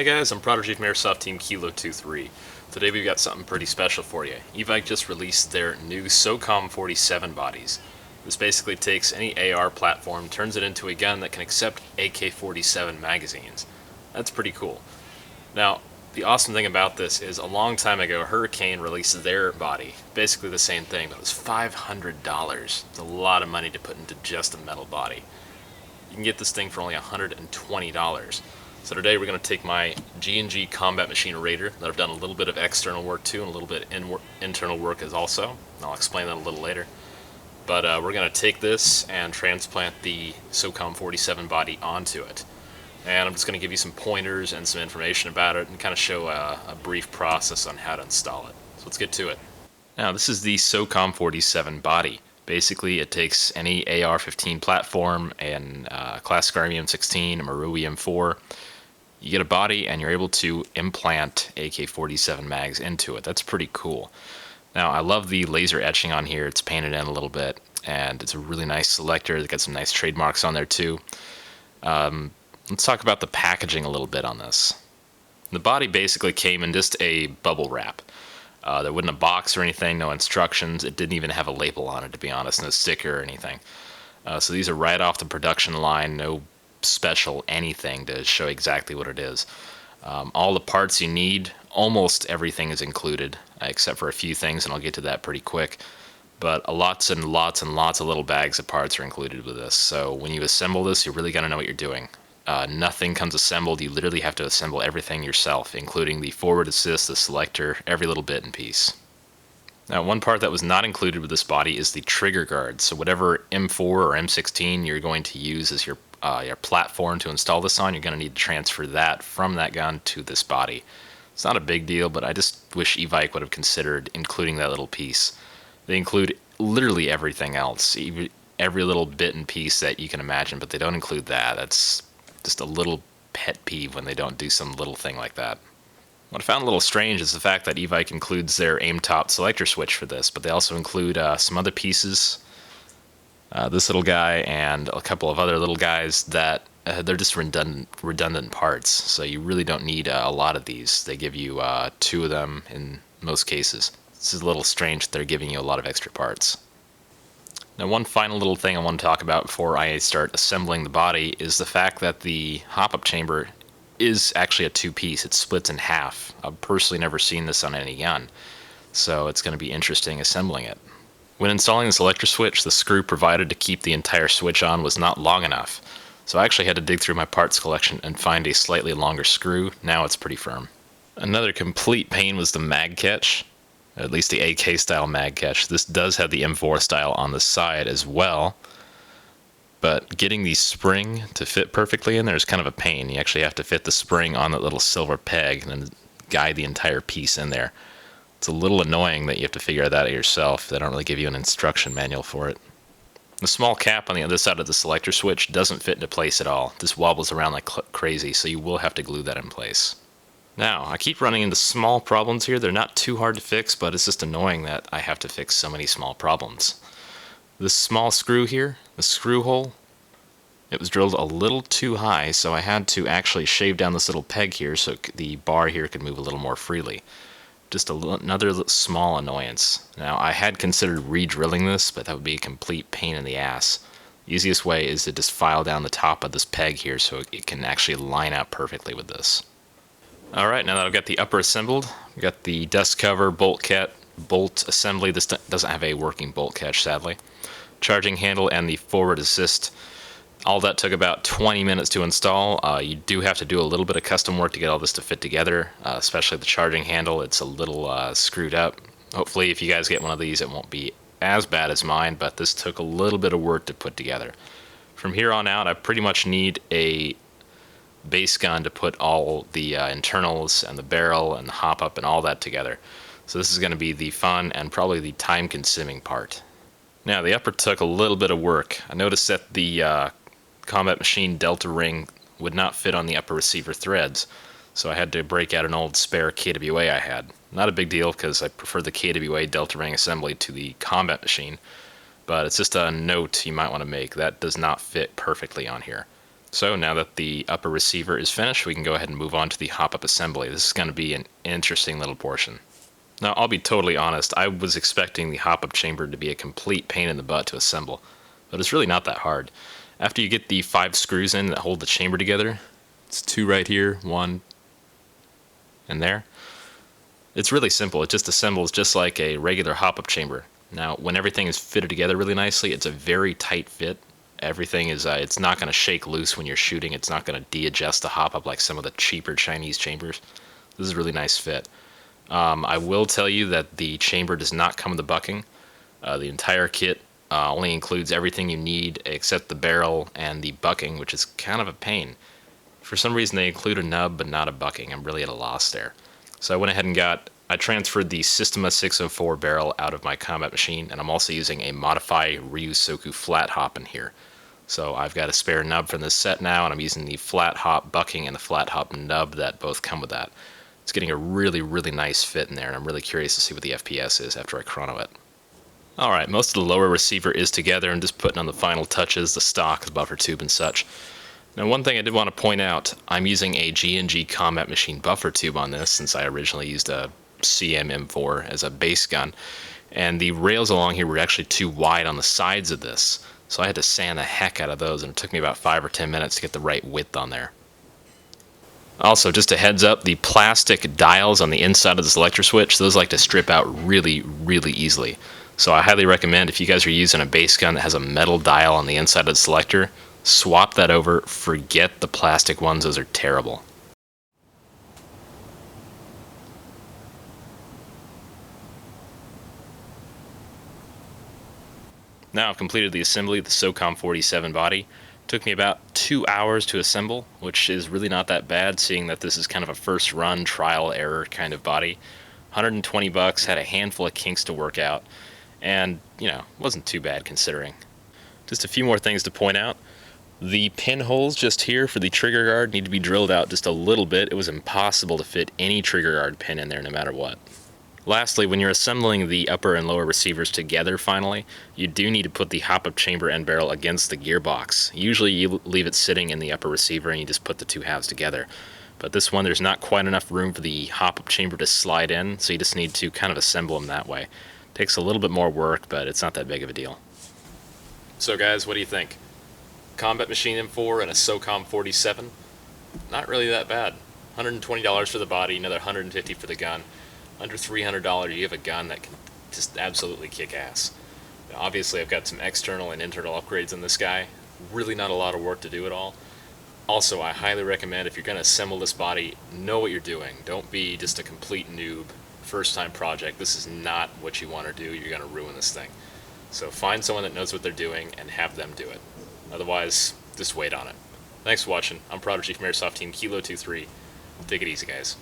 Hey guys, I'm Prodigy from Airsoft Team Kilo23. Today we've got something pretty special for you. Evike just released their new Socom 47 bodies. This basically takes any AR platform, turns it into a gun that can accept AK-47 magazines. That's pretty cool. Now, the awesome thing about this is a long time ago, Hurricane released their body. Basically the same thing, but it was $500. It's a lot of money to put into just a metal body. You can get this thing for only $120. So today we're going to take my G&G Combat Machine Raider that I've done a little bit of external work to and a little bit internal work as also. And I'll explain that a little later. But we're going to take this and transplant the Socom 47 body onto it. And I'm just going to give you some pointers and some information about it and kind of show a brief process on how to install it. So let's get to it. Now this is the Socom 47 body. Basically, it takes any AR-15 platform and classic RMM16, a Maru EM4. You get a body and you're able to implant AK-47 mags into it. That's pretty cool. Now, I love the laser etching on here. It's painted in a little bit, and it's a really nice selector. It's got some nice trademarks on there too. Let's talk about the packaging a little bit on this. The body basically came in just a bubble wrap. There wasn't a box or anything, no instructions. It didn't even have a label on it, to be honest, no sticker or anything. So these are right off the production line, no special anything to show exactly what it is. All the parts you need, almost everything is included, except for a few things, and I'll get to that pretty quick. But lots and lots and lots of little bags of parts are included with this. So when you assemble this, you really got to know what you're doing. Nothing comes assembled. You literally have to assemble everything yourself, including the forward assist, the selector, every little bit and piece. Now, one part that was not included with this body is the trigger guard. So whatever M4 or M16 you're going to use as your platform to install this on, you're going to need to transfer that from that gun to this body. It's not a big deal, but I just wish Evike would have considered including that little piece. They include literally everything else, every little bit and piece that you can imagine, but they don't include that. That's just a little pet peeve when they don't do some little thing like that. What I found a little strange is the fact that Evike includes their aim top selector switch for this, but they also include some other pieces, this little guy and a couple of other little guys that they're just redundant parts, so you really don't need a lot of these. They give you 2 of them in most cases. This is a little strange that they're giving you a lot of extra parts. Now, one final little thing I want to talk about before I start assembling the body is the fact that the hop-up chamber is actually a 2-piece. It splits in half. I've personally never seen this on any gun, so it's going to be interesting assembling it. When installing the selector switch, the screw provided to keep the entire switch on was not long enough, so I actually had to dig through my parts collection and find a slightly longer screw. Now it's pretty firm. Another complete pain was the mag catch. At least the AK style mag catch. This does have the M4 style on the side as well, but getting the spring to fit perfectly in there is kind of a pain. You actually have to fit the spring on that little silver peg and then guide the entire piece in there. It's a little annoying that you have to figure that out yourself. They don't really give you an instruction manual for it. The small cap on the other side of the selector switch doesn't fit into place at all. This wobbles around like crazy, so you will have to glue that in place. Now, I keep running into small problems here. They're not too hard to fix, but it's just annoying that I have to fix so many small problems. This small screw here, the screw hole, it was drilled a little too high, so I had to actually shave down this little peg here so the bar here could move a little more freely. Just another small annoyance. Now, I had considered re-drilling this, but that would be a complete pain in the ass. The easiest way is to just file down the top of this peg here so it can actually line up perfectly with this. Alright, now that I've got the upper assembled, I've got the dust cover, bolt assembly. This doesn't have a working bolt catch, sadly. Charging handle and the forward assist. All that took about 20 minutes to install. You do have to do a little bit of custom work to get all this to fit together, especially the charging handle. It's a little screwed up. Hopefully if you guys get one of these it won't be as bad as mine, but this took a little bit of work to put together. From here on out I pretty much need a base gun to put all the internals and the barrel and the hop-up and all that together. So this is going to be the fun and probably the time-consuming part. Now, the upper took a little bit of work. I noticed that the Combat Machine Delta ring would not fit on the upper receiver threads, so I had to break out an old spare KWA I had. Not a big deal because I prefer the KWA Delta ring assembly to the Combat Machine, but it's just a note you might want to make. That does not fit perfectly on here. So now that the upper receiver is finished, we can go ahead and move on to the hop-up assembly. This is going to be an interesting little portion. Now, I'll be totally honest, I was expecting the hop-up chamber to be a complete pain in the butt to assemble, but it's really not that hard. After you get the 5 screws in that hold the chamber together, it's 2 right here, 1, and there. It's really simple. It just assembles just like a regular hop-up chamber. Now, when everything is fitted together really nicely, it's a very tight fit. Everything is, it's not going to shake loose when you're shooting. It's not going to de-adjust the hop-up like some of the cheaper Chinese chambers. This is a really nice fit. I will tell you that the chamber does not come with the bucking. The entire kit only includes everything you need except the barrel and the bucking, which is kind of a pain. For some reason they include a nub but not a bucking. I'm really at a loss there. So I went ahead and I transferred the Systema 604 barrel out of my combat machine, and I'm also using a Modify Ryusoku flat hop in here. So I've got a spare nub from this set now, and I'm using the flat hop bucking and the flat hop nub that both come with that. It's getting a really, really nice fit in there, and I'm really curious to see what the FPS is after I chrono it. Alright, most of the lower receiver is together and just putting on the final touches, the stock, the buffer tube, and such. Now, one thing I did want to point out, I'm using a G&G Combat Machine buffer tube on this since I originally used a CM-M4 as a base gun, and the rails along here were actually too wide on the sides of this, so I had to sand the heck out of those, and it took me about 5 or 10 minutes to get the right width on there. Also, just a heads up, the plastic dials on the inside of the selector switch, those like to strip out really, really easily. So I highly recommend if you guys are using a base gun that has a metal dial on the inside of the selector, swap that over, forget the plastic ones, those are terrible. Now I've completed the assembly of the Socom 47 body. It took me about 2 hours to assemble, which is really not that bad seeing that this is kind of a first run trial error kind of body. 120 bucks, had a handful of kinks to work out, and wasn't too bad considering. Just a few more things to point out. The pinholes just here for the trigger guard need to be drilled out just a little bit. It was impossible to fit any trigger guard pin in there no matter what. Lastly, when you're assembling the upper and lower receivers together finally, you do need to put the hop-up chamber and barrel against the gearbox. Usually you leave it sitting in the upper receiver and you just put the 2 halves together. But this one, there's not quite enough room for the hop-up chamber to slide in, so you just need to kind of assemble them that way. Takes a little bit more work, but it's not that big of a deal. So guys, what do you think? Combat Machine M4 and a Socom 47? Not really that bad. $120 for the body, another $150 for the gun. Under $300 you have a gun that can just absolutely kick ass. Now, obviously I've got some external and internal upgrades on this guy. Really not a lot of work to do at all. Also, I highly recommend if you're going to assemble this body, know what you're doing. Don't be just a complete noob. First time project. This is not what you want to do. You're going to ruin this thing. So find someone that knows what they're doing and have them do it. Otherwise, just wait on it. Thanks for watching. I'm Prodigy from Airsoft Team Kilo23. Take it easy, guys.